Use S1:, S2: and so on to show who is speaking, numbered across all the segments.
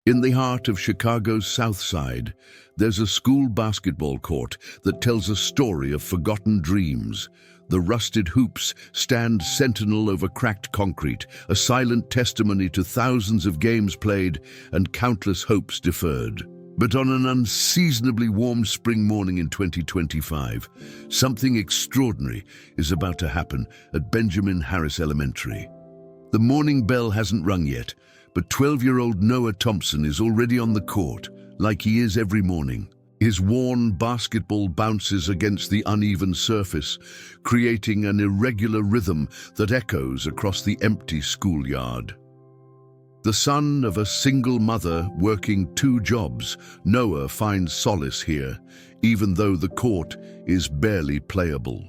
S1: In the heart of Chicago's South Side, there's a school basketball court that tells a story of forgotten dreams. The rusted hoops stand sentinel over cracked concrete, a silent testimony to thousands of games played and countless hopes deferred. But on an unseasonably warm spring morning in 2025, something extraordinary is about to happen at Benjamin Harris Elementary. The morning bell hasn't rung yet, but 12-year-old Noah Thompson is already on the court, like he is every morning. His worn basketball bounces against the uneven surface, creating an irregular rhythm that echoes across the empty schoolyard. The son of a single mother working 2 jobs, Noah finds solace here, even though the court is barely playable.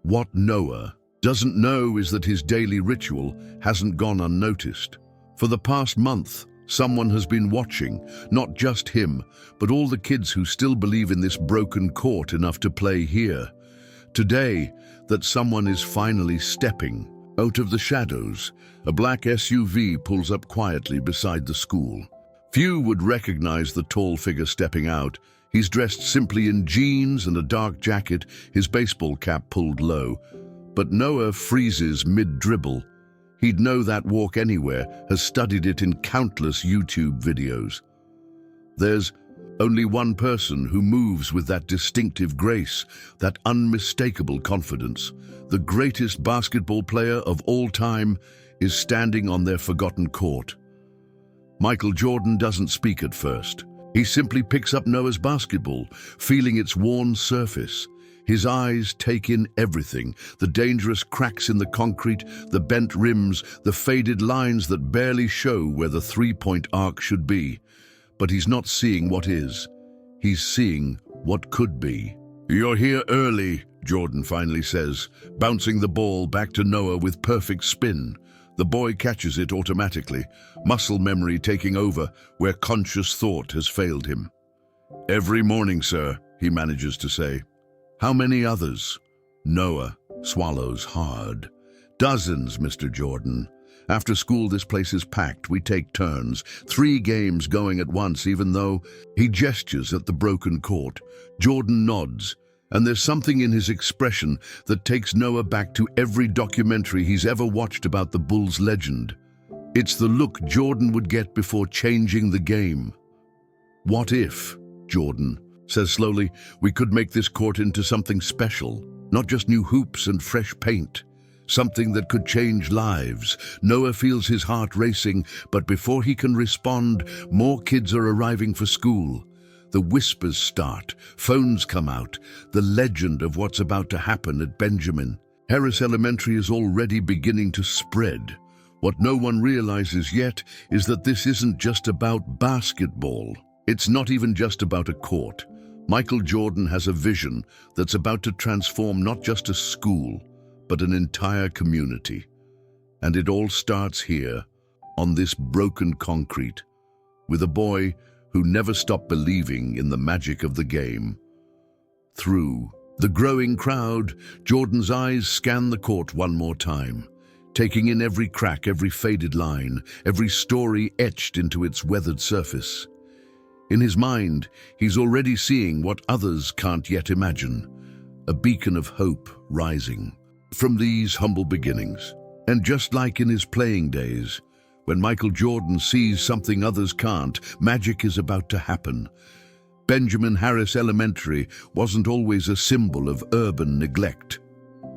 S1: What Noah doesn't know is that his daily ritual hasn't gone unnoticed. For the past month, someone has been watching, not just him, but all the kids who still believe in this broken court enough to play here. Today, that someone is finally stepping out of the shadows. A black SUV pulls up quietly beside the school. Few would recognize the tall figure stepping out. He's dressed simply in jeans and a dark jacket, his baseball cap pulled low. But Noah freezes mid-dribble. He'd know that walk anywhere, has studied it in countless YouTube videos. There's only one person who moves with that distinctive grace, that unmistakable confidence. The greatest basketball player of all time is standing on their forgotten court. Michael Jordan doesn't speak at first. He simply picks up Noah's basketball, feeling its worn surface. His eyes take in everything, the dangerous cracks in the concrete, the bent rims, the faded lines that barely show where the three-point arc should be. But he's not seeing what is. He's seeing what could be. "You're here early," Jordan finally says, bouncing the ball back to Noah with perfect spin. The boy catches it automatically, muscle memory taking over where conscious thought has failed him. "Every morning, sir," he manages to say. "How many others?" Noah swallows hard. "Dozens, Mr. Jordan. After school, this place is packed. We take turns. 3 games going at once, even though..." He gestures at the broken court. Jordan nods, and there's something in his expression that takes Noah back to every documentary he's ever watched about the Bulls legend. It's the look Jordan would get before changing the game. "What if," Jordan says slowly, "we could make this court into something special, not just new hoops and fresh paint, something that could change lives?" Noah feels his heart racing, but before he can respond, more kids are arriving for school. The whispers start, phones come out, the legend of what's about to happen at Benjamin Harris Elementary is already beginning to spread. What no one realizes yet is that this isn't just about basketball. It's not even just about a court. Michael Jordan has a vision that's about to transform not just a school, but an entire community. And it all starts here, on this broken concrete, with a boy who never stopped believing in the magic of the game. Through the growing crowd, Jordan's eyes scan the court one more time, taking in every crack, every faded line, every story etched into its weathered surface. In his mind, he's already seeing what others can't yet imagine, a beacon of hope rising from these humble beginnings. And just like in his playing days, when Michael Jordan sees something others can't, magic is about to happen. Benjamin Harris Elementary wasn't always a symbol of urban neglect.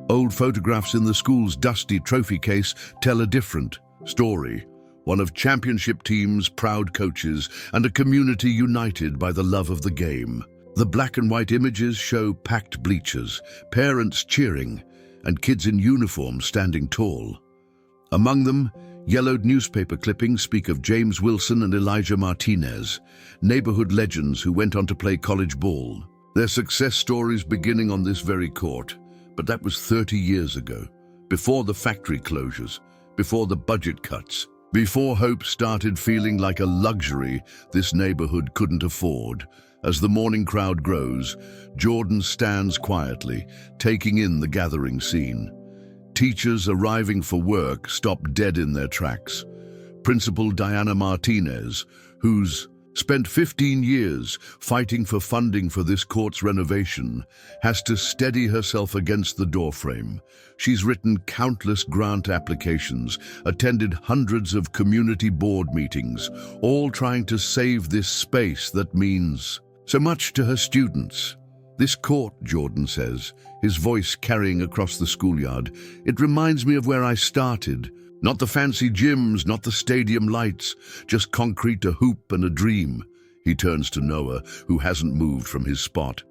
S1: Old photographs in the school's dusty trophy case tell a different story. One of championship teams' proud coaches and a community united by the love of the game. The black and white images show packed bleachers, parents cheering, and kids in uniform standing tall. Among them, yellowed newspaper clippings speak of James Wilson and Elijah Martinez, neighborhood legends who went on to play college ball. Their success stories beginning on this very court, but that was 30 years ago, before the factory closures, before the budget cuts, before hope started feeling like a luxury this neighborhood couldn't afford. As the morning crowd grows, Jordan stands quietly, taking in the gathering scene. Teachers arriving for work stop dead in their tracks. Principal Diana Martinez, who's spent 15 years fighting for funding for this court's renovation, has to steady herself against the doorframe. She's written countless grant applications, attended hundreds of community board meetings, all trying to save this space that means so much to her students. This court, Jordan says, his voice carrying across the schoolyard, it reminds me of where I started. Not the fancy gyms, not the stadium lights, just concrete, a hoop and a dream. He turns to Noah, who hasn't moved from his spot.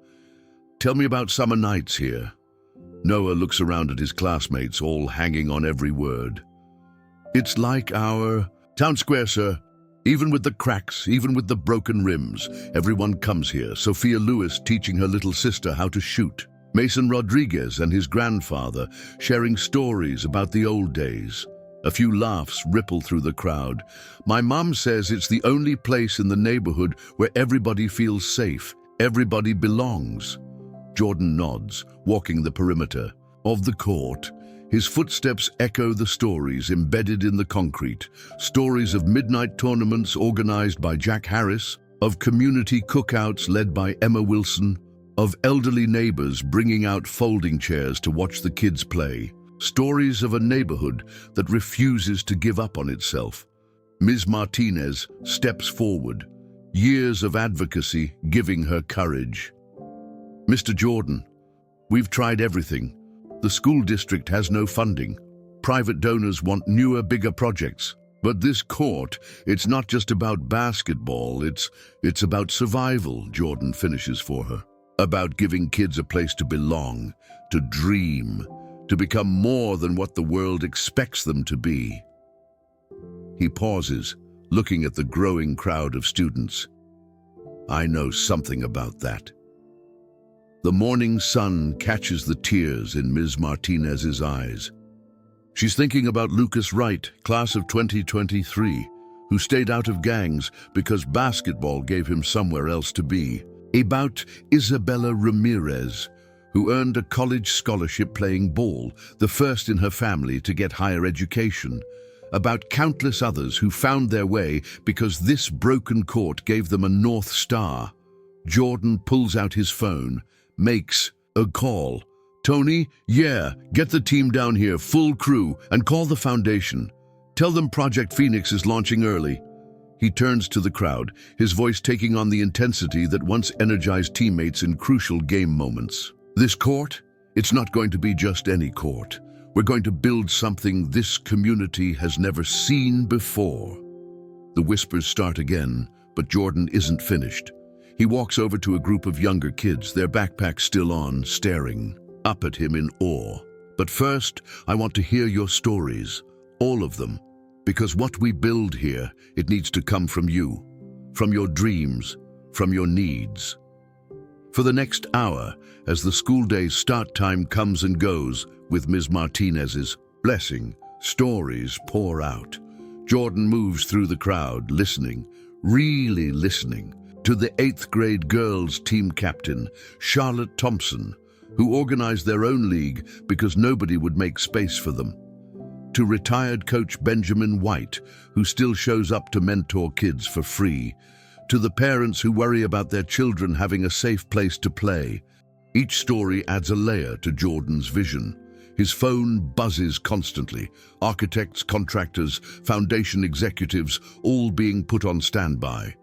S1: Tell me about summer nights here. Noah looks around at his classmates, all hanging on every word. It's like our town square, sir. Even with the cracks, even with the broken rims, everyone comes here. Sophia Lewis teaching her little sister how to shoot. Mason Rodriguez and his grandfather sharing stories about the old days. A few laughs ripple through the crowd. My mom says it's the only place in the neighborhood where everybody feels safe, everybody belongs. Jordan nods, walking the perimeter of the court. His footsteps echo the stories embedded in the concrete, stories of midnight tournaments organized by Jack Harris, of community cookouts led by Emma Wilson, of elderly neighbors bringing out folding chairs to watch the kids play. Stories of a neighborhood that refuses to give up on itself. Ms. Martinez steps forward, years of advocacy giving her courage. Mr. Jordan, we've tried everything. The school district has no funding. Private donors want newer, bigger projects. But this court, it's not just about basketball, it's about survival, Jordan finishes for her. About giving kids a place to belong, to dream, to become more than what the world expects them to be. He pauses, looking at the growing crowd of students. I know something about that. The morning sun catches the tears in Ms. Martinez's eyes. She's thinking about Lucas Wright, class of 2023, who stayed out of gangs because basketball gave him somewhere else to be. About Isabella Ramirez, who earned a college scholarship playing ball, the first in her family to get higher education. About countless others who found their way because this broken court gave them a North Star. Jordan pulls out his phone, makes a call. Tony, yeah, get the team down here, full crew, and call the foundation. Tell them Project Phoenix is launching early. He turns to the crowd, his voice taking on the intensity that once energized teammates in crucial game moments. This court, it's not going to be just any court. We're going to build something this community has never seen before. The whispers start again, but Jordan isn't finished. He walks over to a group of younger kids, their backpacks still on, staring up at him in awe. But first, I want to hear your stories, all of them, because what we build here, it needs to come from you, from your dreams, from your needs. For the next hour, as the school day's start time comes and goes, with Ms. Martinez's blessing, stories pour out. Jordan moves through the crowd, listening, really listening, to the 8th grade girls team captain, Charlotte Thompson, who organized their own league because nobody would make space for them. To retired coach Benjamin White, who still shows up to mentor kids for free. To the parents who worry about their children having a safe place to play. Each story adds a layer to Jordan's vision. His phone buzzes constantly. Architects, contractors, foundation executives, all being put on standby.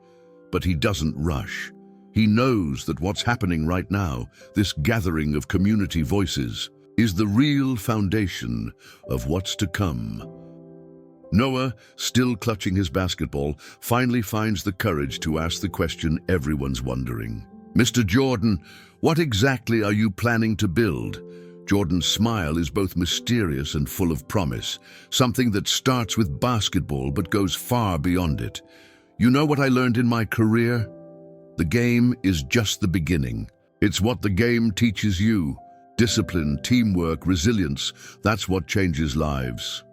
S1: But he doesn't rush. He knows that what's happening right now, this gathering of community voices, is the real foundation of what's to come. Noah, still clutching his basketball, finally finds the courage to ask the question everyone's wondering. Mr. Jordan, what exactly are you planning to build? Jordan's smile is both mysterious and full of promise, something that starts with basketball but goes far beyond it. You know what I learned in my career? The game is just the beginning. It's what the game teaches you. Discipline, teamwork, resilience, that's what changes lives.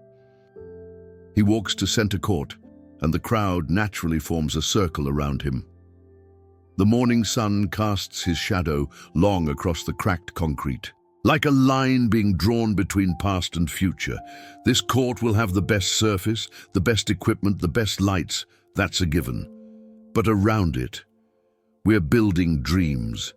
S1: He walks to center court, and the crowd naturally forms a circle around him. The morning sun casts his shadow long across the cracked concrete. Like a line being drawn between past and future, this court will have the best surface, the best equipment, the best lights. That's a given. But around it, we're building dreams.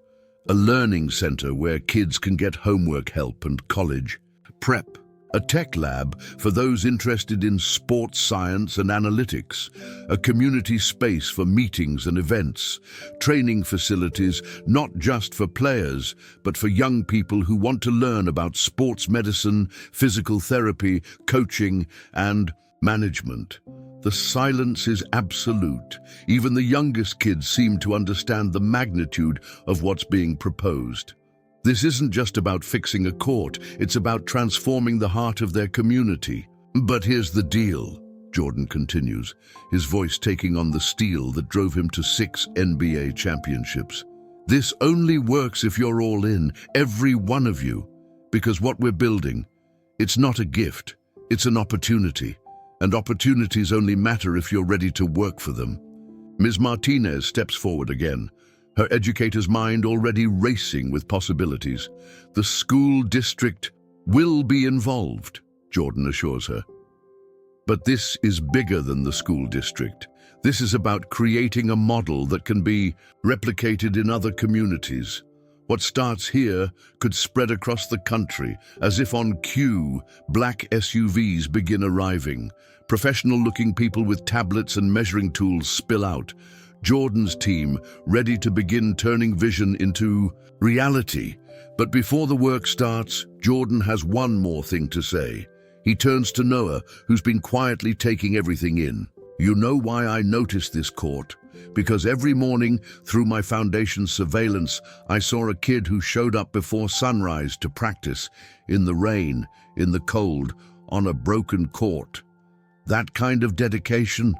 S1: A learning center where kids can get homework help and college prep. A tech lab for those interested in sports science and analytics. A community space for meetings and events. Training facilities not just for players, but for young people who want to learn about sports medicine, physical therapy, coaching, and management. The silence is absolute. Even the youngest kids seem to understand the magnitude of what's being proposed. This isn't just about fixing a court, it's about transforming the heart of their community. But here's the deal, Jordan continues, his voice taking on the steel that drove him to 6 NBA championships. This only works if you're all in, every one of you. Because what we're building, it's not a gift, it's an opportunity. And opportunities only matter if you're ready to work for them. Ms. Martinez steps forward again, her educator's mind already racing with possibilities. The school district will be involved, Jordan assures her. But this is bigger than the school district. This is about creating a model that can be replicated in other communities. What starts here could spread across the country. As if on cue, black SUVs begin arriving. Professional-looking people with tablets and measuring tools spill out. Jordan's team ready to begin turning vision into reality. But before the work starts, Jordan has one more thing to say. He turns to Noah, who's been quietly taking everything in. You know why I noticed this court? Because every morning, through my foundation's surveillance, I saw a kid who showed up before sunrise to practice, in the rain, in the cold, on a broken court. That kind of dedication,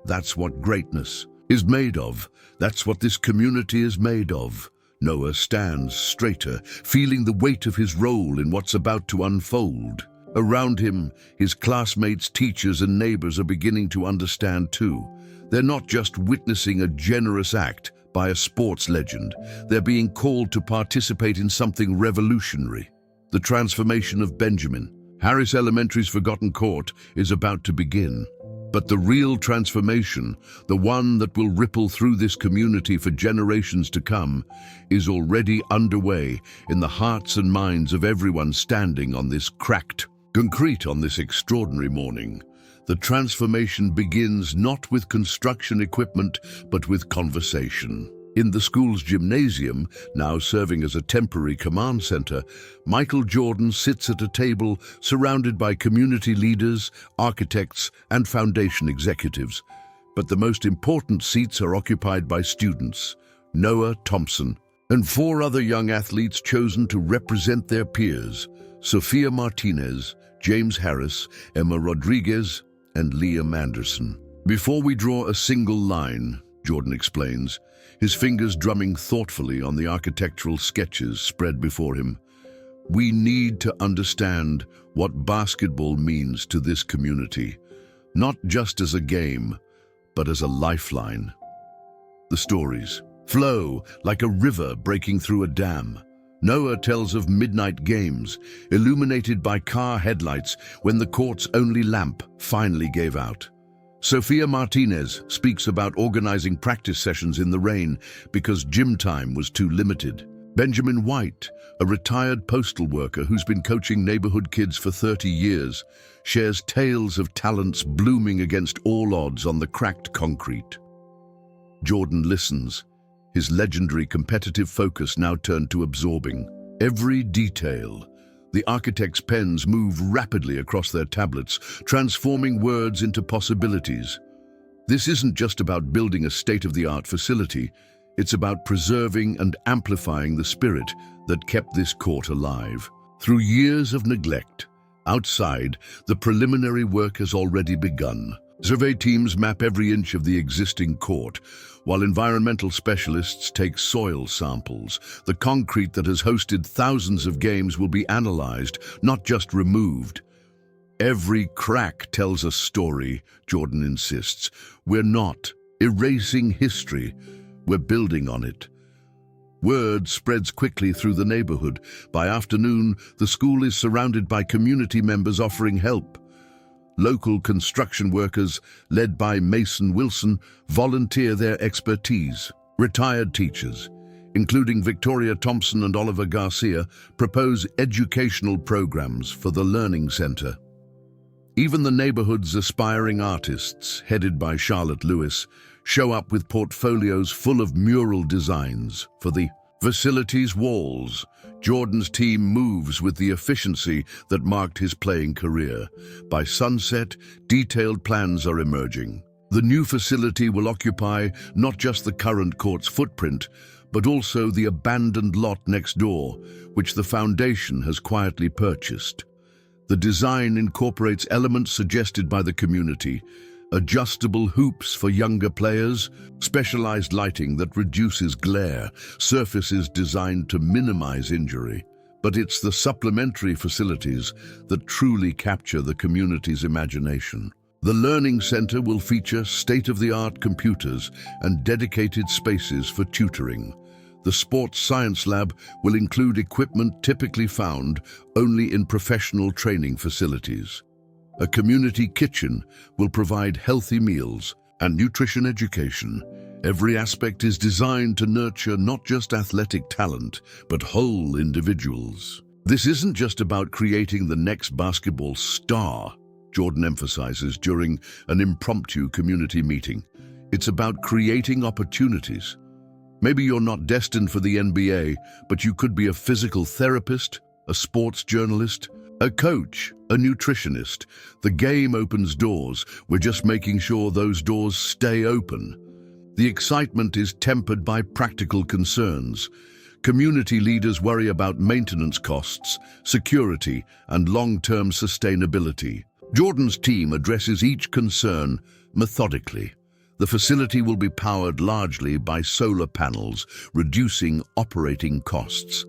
S1: that's what greatness is made of. That's what this community is made of. Noah stands straighter, feeling the weight of his role in what's about to unfold. Around him, his classmates, teachers, and neighbors are beginning to understand too. They're not just witnessing a generous act by a sports legend. They're being called to participate in something revolutionary. The transformation of Benjamin, Harris Elementary's forgotten court, is about to begin. But the real transformation, the one that will ripple through this community for generations to come, is already underway in the hearts and minds of everyone standing on this cracked concrete on this extraordinary morning. The transformation begins not with construction equipment, but with conversation. In the school's gymnasium, now serving as a temporary command center, Michael Jordan sits at a table surrounded by community leaders, architects, and foundation executives. But the most important seats are occupied by students, Noah Thompson, and 4 other young athletes chosen to represent their peers, Sophia Martinez, James Harris, Emma Rodriguez, and Liam Anderson. Before we draw a single line, Jordan explains, his fingers drumming thoughtfully on the architectural sketches spread before him, we need to understand what basketball means to this community, not just as a game, but as a lifeline. The stories flow like a river breaking through a dam. Noah tells of midnight games, illuminated by car headlights when the court's only lamp finally gave out. Sophia Martinez speaks about organizing practice sessions in the rain because gym time was too limited. Benjamin White, a retired postal worker who's been coaching neighborhood kids for 30 years, shares tales of talents blooming against all odds on the cracked concrete. Jordan listens, his legendary competitive focus now turned to absorbing every detail. The architect's pens move rapidly across their tablets, transforming words into possibilities. This isn't just about building a state-of-the-art facility, it's about preserving and amplifying the spirit that kept this court alive. Through years of neglect, outside, the preliminary work has already begun. Survey teams map every inch of the existing court, while environmental specialists take soil samples. The concrete that has hosted thousands of games will be analyzed, not just removed. Every crack tells a story, Jordan insists. We're not erasing history, we're building on it. Word spreads quickly through the neighborhood. By afternoon, the school is surrounded by community members offering help. Local construction workers, led by Mason Wilson, volunteer their expertise. Retired teachers, including Victoria Thompson and Oliver Garcia, propose educational programs for the Learning Center. Even the neighborhood's aspiring artists, headed by Charlotte Lewis, show up with portfolios full of mural designs for the facility's walls. Jordan's team moves with the efficiency that marked his playing career. By sunset, detailed plans are emerging. The new facility will occupy not just the current court's footprint, but also the abandoned lot next door, which the foundation has quietly purchased. The design incorporates elements suggested by the community: adjustable hoops for younger players, specialized lighting that reduces glare, surfaces designed to minimize injury. But it's the supplementary facilities that truly capture the community's imagination. The Learning Center will feature state-of-the-art computers and dedicated spaces for tutoring. The Sports Science Lab will include equipment typically found only in professional training facilities. A community kitchen will provide healthy meals and nutrition education. Every aspect is designed to nurture not just athletic talent, but whole individuals. This isn't just about creating the next basketball star, Jordan emphasizes during an impromptu community meeting. It's about creating opportunities. Maybe you're not destined for the NBA, but you could be a physical therapist, a sports journalist, a coach, a nutritionist. The game opens doors. We're just making sure those doors stay open. The excitement is tempered by practical concerns. Community leaders worry about maintenance costs, security, and long-term sustainability. Jordan's team addresses each concern methodically. The facility will be powered largely by solar panels, reducing operating costs.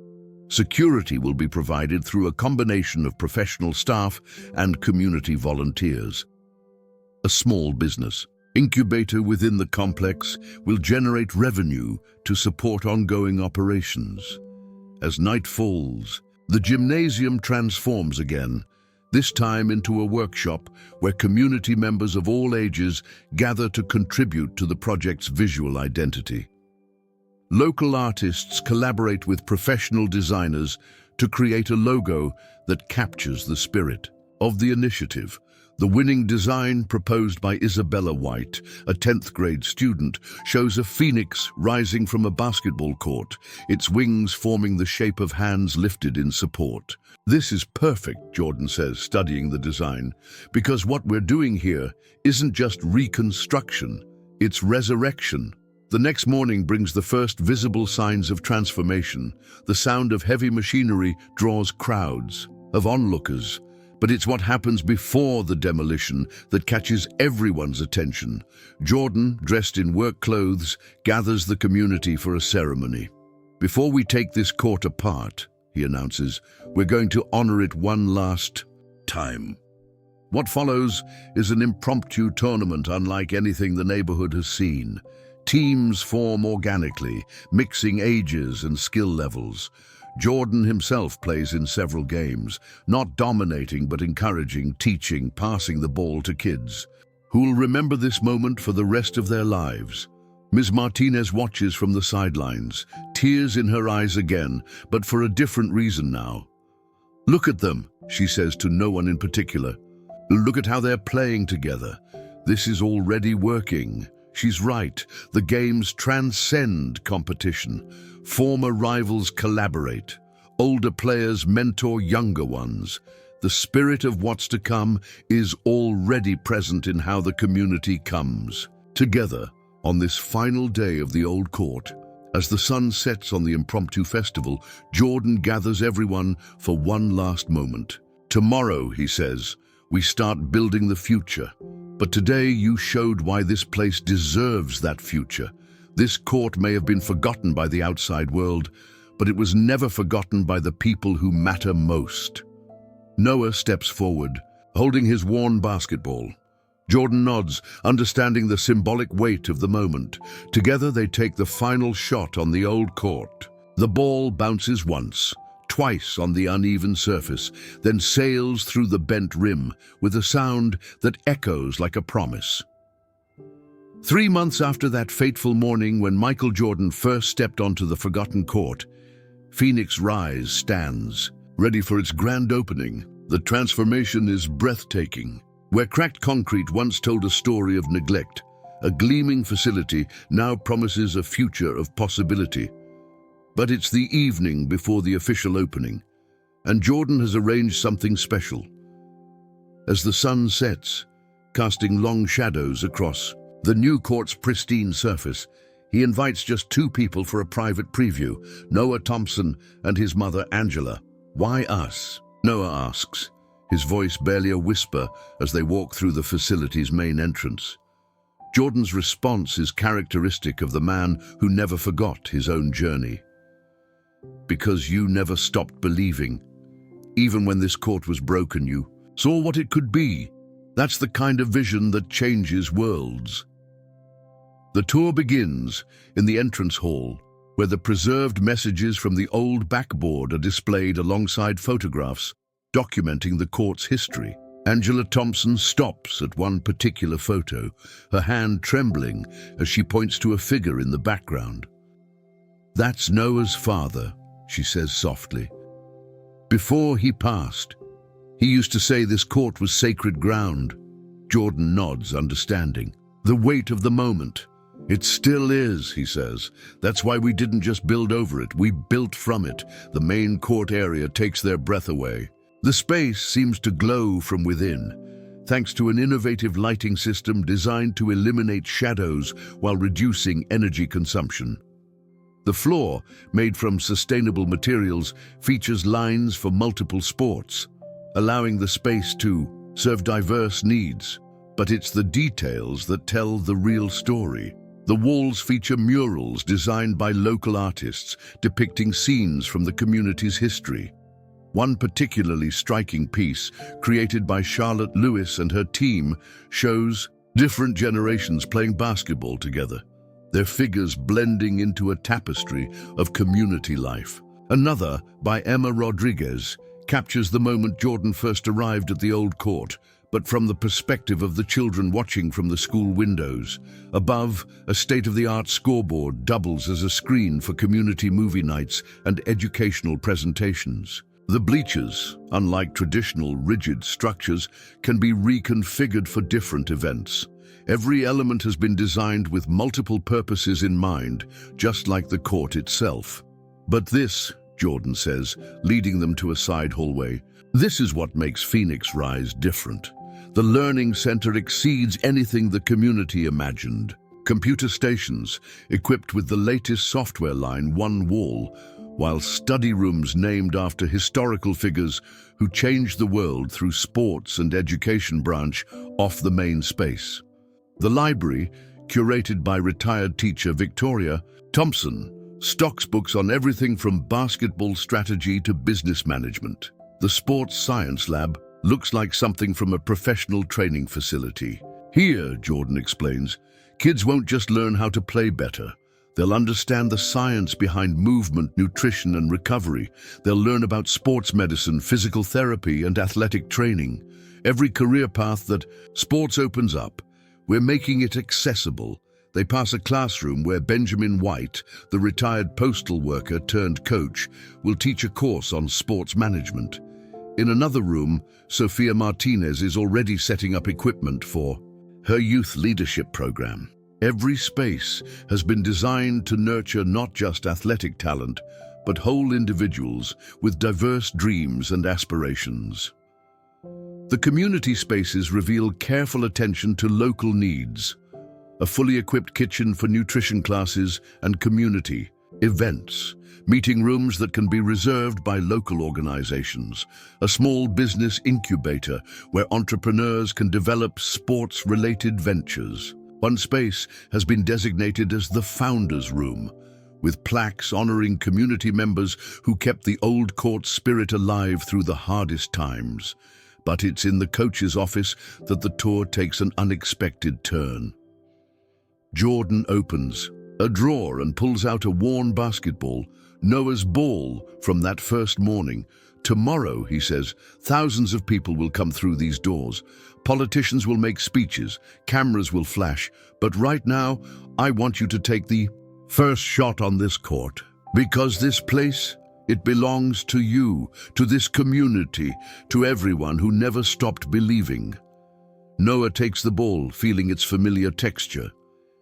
S1: Security will be provided through a combination of professional staff and community volunteers. A small business incubator within the complex will generate revenue to support ongoing operations. As night falls, the gymnasium transforms again, this time into a workshop where community members of all ages gather to contribute to the project's visual identity. Local artists collaborate with professional designers to create a logo that captures the spirit of the initiative. The winning design, proposed by Isabella White, a 10th grade student, shows a phoenix rising from a basketball court, its wings forming the shape of hands lifted in support. This is perfect, Jordan says, studying the design, because what we're doing here isn't just reconstruction, it's resurrection. The next morning brings the first visible signs of transformation. The sound of heavy machinery draws crowds of onlookers. But it's what happens before the demolition that catches everyone's attention. Jordan, dressed in work clothes, gathers the community for a ceremony. "Before we take this court apart," he announces, "we're going to honor it one last time." What follows is an impromptu tournament unlike anything the neighborhood has seen. Teams form organically, mixing ages and skill levels. Jordan himself plays in several games, not dominating but encouraging, teaching, passing the ball to kids, who will remember this moment for the rest of their lives. Ms. Martinez watches from the sidelines, tears in her eyes again, but for a different reason now. "Look at them," she says to no one in particular. "Look at how they're playing together. This is already working." She's right. The games transcend competition. Former rivals collaborate. Older players mentor younger ones. The spirit of what's to come is already present in how the community comes together on this final day of the old court. As the sun sets on the impromptu festival, Jordan gathers everyone for one last moment. "Tomorrow," he says, "we start building the future. But today you showed why this place deserves that future. This court may have been forgotten by the outside world, but it was never forgotten by the people who matter most." Noah steps forward, holding his worn basketball. Jordan nods, understanding the symbolic weight of the moment. Together they take the final shot on the old court. The ball bounces once, twice on the uneven surface, then sails through the bent rim with a sound that echoes like a promise. 3 months after that fateful morning when Michael Jordan first stepped onto the forgotten court, Phoenix Rise stands, ready for its grand opening. The transformation is breathtaking. Where cracked concrete once told a story of neglect, a gleaming facility now promises a future of possibility. But it's the evening before the official opening, and Jordan has arranged something special. As the sun sets, casting long shadows across the new court's pristine surface, he invites just 2 people for a private preview, Noah Thompson and his mother Angela. Why us? Noah asks, his voice barely a whisper as they walk through the facility's main entrance. Jordan's response is characteristic of the man who never forgot his own journey. Because you never stopped believing. Even when this court was broken, you saw what it could be. That's the kind of vision that changes worlds. The tour begins in the entrance hall, where the preserved messages from the old backboard are displayed alongside photographs documenting the court's history. Angela Thompson stops at one particular photo, her hand trembling as she points to a figure in the background. "That's Noah's father," she says softly. "Before he passed, he used to say this court was sacred ground." Jordan nods, understanding. "The weight of the moment. It still is," he says. "That's why we didn't just build over it, we built from it." The main court area takes their breath away. The space seems to glow from within, thanks to an innovative lighting system designed to eliminate shadows while reducing energy consumption. The floor, made from sustainable materials, features lines for multiple sports, allowing the space to serve diverse needs. But it's the details that tell the real story. The walls feature murals designed by local artists, depicting scenes from the community's history. One particularly striking piece, created by Charlotte Lewis and her team, shows different generations playing basketball together, their figures blending into a tapestry of community life. Another, by Emma Rodriguez, captures the moment Jordan first arrived at the old court, but from the perspective of the children watching from the school windows. Above, a state-of-the-art scoreboard doubles as a screen for community movie nights and educational presentations. The bleachers, unlike traditional rigid structures, can be reconfigured for different events. Every element has been designed with multiple purposes in mind, just like the court itself. "But this," Jordan says, leading them to a side hallway, "this is what makes Phoenix Rise different. The learning center exceeds anything the community imagined. Computer stations, equipped with the latest software line, one wall, while study rooms named after historical figures who changed the world through sports and education branch off the main space. The library, curated by retired teacher Victoria Thompson, stocks books on everything from basketball strategy to business management. The sports science lab looks like something from a professional training facility. Here, Jordan explains, kids won't just learn how to play better. They'll understand the science behind movement, nutrition, and recovery. They'll learn about sports medicine, physical therapy, and athletic training. Every career path that sports opens up, we're making it accessible. They pass a classroom where Benjamin White, the retired postal worker turned coach, will teach a course on sports management. In another room, Sophia Martinez is already setting up equipment for her youth leadership program. Every space has been designed to nurture not just athletic talent, but whole individuals with diverse dreams and aspirations. The community spaces reveal careful attention to local needs. A fully equipped kitchen for nutrition classes and community events, meeting rooms that can be reserved by local organizations, a small business incubator where entrepreneurs can develop sports-related ventures. One space has been designated as the Founders Room, with plaques honoring community members who kept the old court spirit alive through the hardest times. But it's in the coach's office that the tour takes an unexpected turn. Jordan opens a drawer and pulls out a worn basketball, Noah's ball from that first morning. Tomorrow, he says, thousands of people will come through these doors. Politicians will make speeches, cameras will flash, but right now, I want you to take the first shot on this court. Because this place, it belongs to you, to this community, to everyone who never stopped believing. Noah takes the ball, feeling its familiar texture.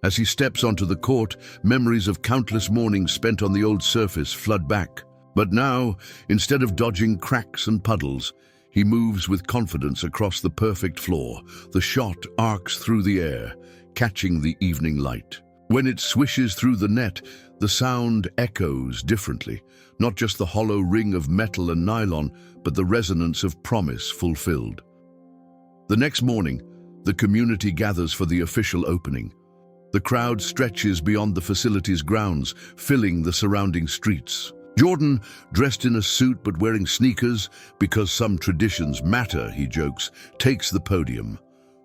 S1: As he steps onto the court, memories of countless mornings spent on the old surface flood back. But now, instead of dodging cracks and puddles, he moves with confidence across the perfect floor. The shot arcs through the air, catching the evening light. When it swishes through the net, the sound echoes differently. Not just the hollow ring of metal and nylon, but the resonance of promise fulfilled. The next morning, the community gathers for the official opening. The crowd stretches beyond the facility's grounds, filling the surrounding streets. Jordan, dressed in a suit but wearing sneakers, because some traditions matter, he jokes, takes the podium.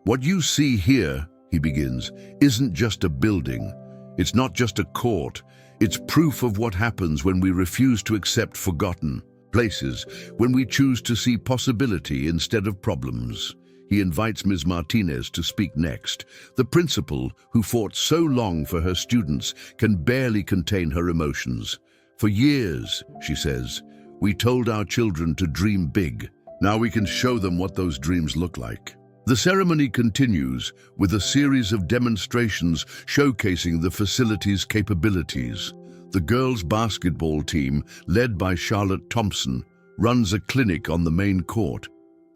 S1: What you see here, he begins, isn't just a building. It's not just a court. It's proof of what happens when we refuse to accept forgotten places, when we choose to see possibility instead of problems. He invites Ms. Martinez to speak next. The principal, who fought so long for her students, can barely contain her emotions. For years, she says, we told our children to dream big. Now we can show them what those dreams look like. The ceremony continues with a series of demonstrations showcasing the facility's capabilities. The girls' basketball team, led by Charlotte Thompson, runs a clinic on the main court.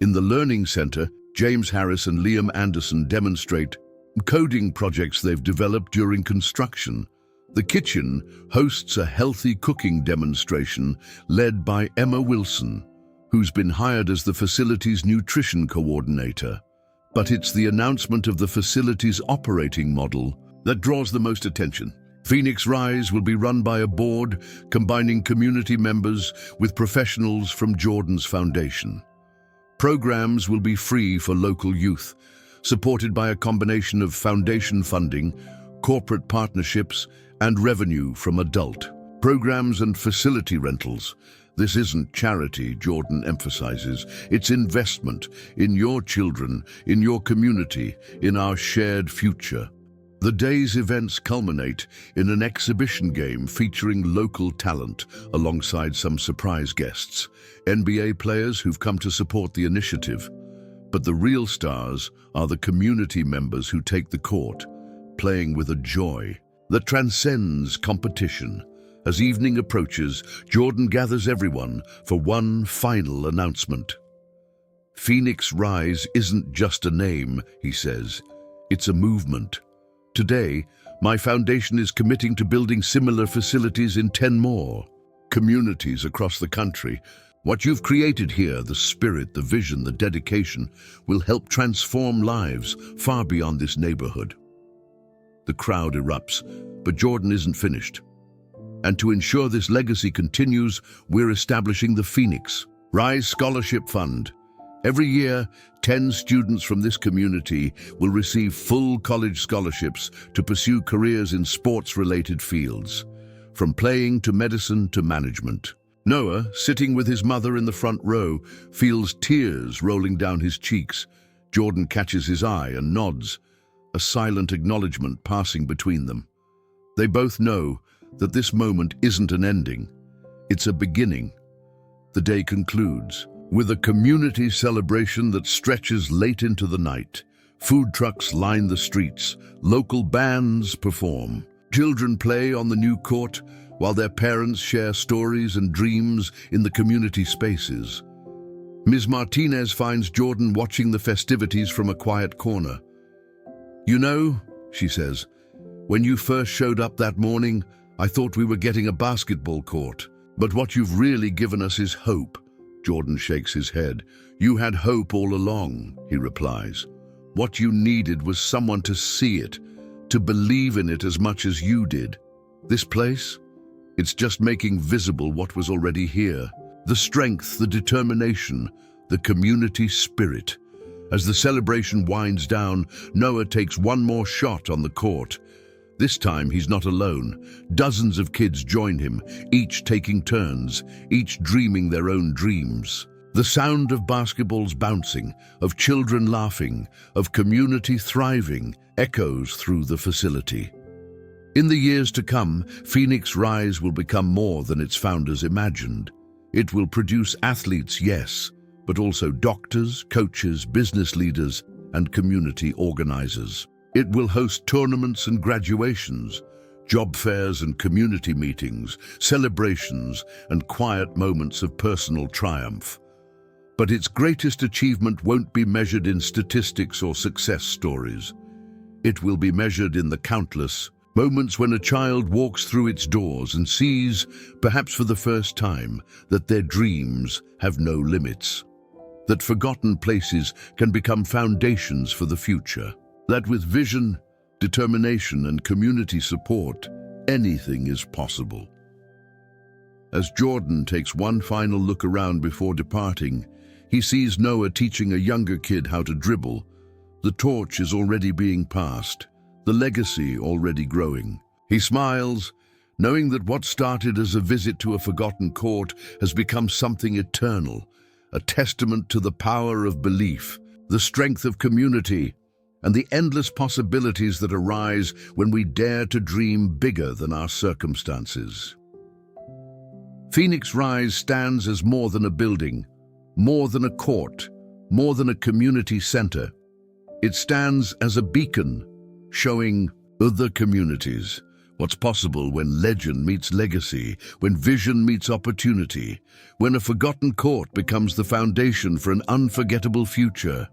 S1: In the Learning Center, James Harris and Liam Anderson demonstrate coding projects they've developed during construction. The kitchen hosts a healthy cooking demonstration led by Emma Wilson, who's been hired as the facility's nutrition coordinator. But it's the announcement of the facility's operating model that draws the most attention. Phoenix Rise will be run by a board combining community members with professionals from Jordan's foundation. Programs will be free for local youth, supported by a combination of foundation funding, corporate partnerships, and revenue from adult programs and facility rentals. This isn't charity, Jordan emphasizes. It's investment in your children, in your community, in our shared future. The day's events culminate in an exhibition game featuring local talent alongside some surprise guests, NBA players who've come to support the initiative. But the real stars are the community members who take the court, playing with a joy that transcends competition. As evening approaches, Jordan gathers everyone for one final announcement. Phoenix Rise isn't just a name, he says. It's a movement. Today, my foundation is committing to building similar facilities in 10 more communities across the country. What you've created here, the spirit, the vision, the dedication, will help transform lives far beyond this neighborhood. The crowd erupts, but Jordan isn't finished. And to ensure this legacy continues, we're establishing the Phoenix Rise Scholarship Fund. Every year, 10 students from this community will receive full college scholarships to pursue careers in sports-related fields, from playing to medicine to management. Noah, sitting with his mother in the front row, feels tears rolling down his cheeks. Jordan catches his eye and nods, a silent acknowledgement passing between them. They both know that this moment isn't an ending, it's a beginning. The day concludes with a community celebration that stretches late into the night. Food trucks line the streets, local bands perform. Children play on the new court, while their parents share stories and dreams in the community spaces. Ms. Martinez finds Jordan watching the festivities from a quiet corner. You know, she says, when you first showed up that morning, I thought we were getting a basketball court. But what you've really given us is hope. Jordan shakes his head. You had hope all along, he replies. What you needed was someone to see it, to believe in it as much as you did. This place? It's just making visible what was already here. The strength, the determination, the community spirit. As the celebration winds down, Noah takes one more shot on the court. This time he's not alone. Dozens of kids join him, each taking turns, each dreaming their own dreams. The sound of basketballs bouncing, of children laughing, of community thriving echoes through the facility. In the years to come, Phoenix Rise will become more than its founders imagined. It will produce athletes, yes, but also doctors, coaches, business leaders, and community organizers. It will host tournaments and graduations, job fairs and community meetings, celebrations and quiet moments of personal triumph. But its greatest achievement won't be measured in statistics or success stories. It will be measured in the countless moments when a child walks through its doors and sees, perhaps for the first time, that their dreams have no limits. That forgotten places can become foundations for the future. That with vision, determination, and community support, anything is possible. As Jordan takes one final look around before departing, he sees Noah teaching a younger kid how to dribble. The torch is already being passed, the legacy already growing. He smiles, knowing that what started as a visit to a forgotten court has become something eternal, a testament to the power of belief, the strength of community, and the endless possibilities that arise when we dare to dream bigger than our circumstances. Phoenix Rise stands as more than a building, more than a court, more than a community center. It stands as a beacon, showing other communities what's possible when legend meets legacy, when vision meets opportunity, when a forgotten court becomes the foundation for an unforgettable future.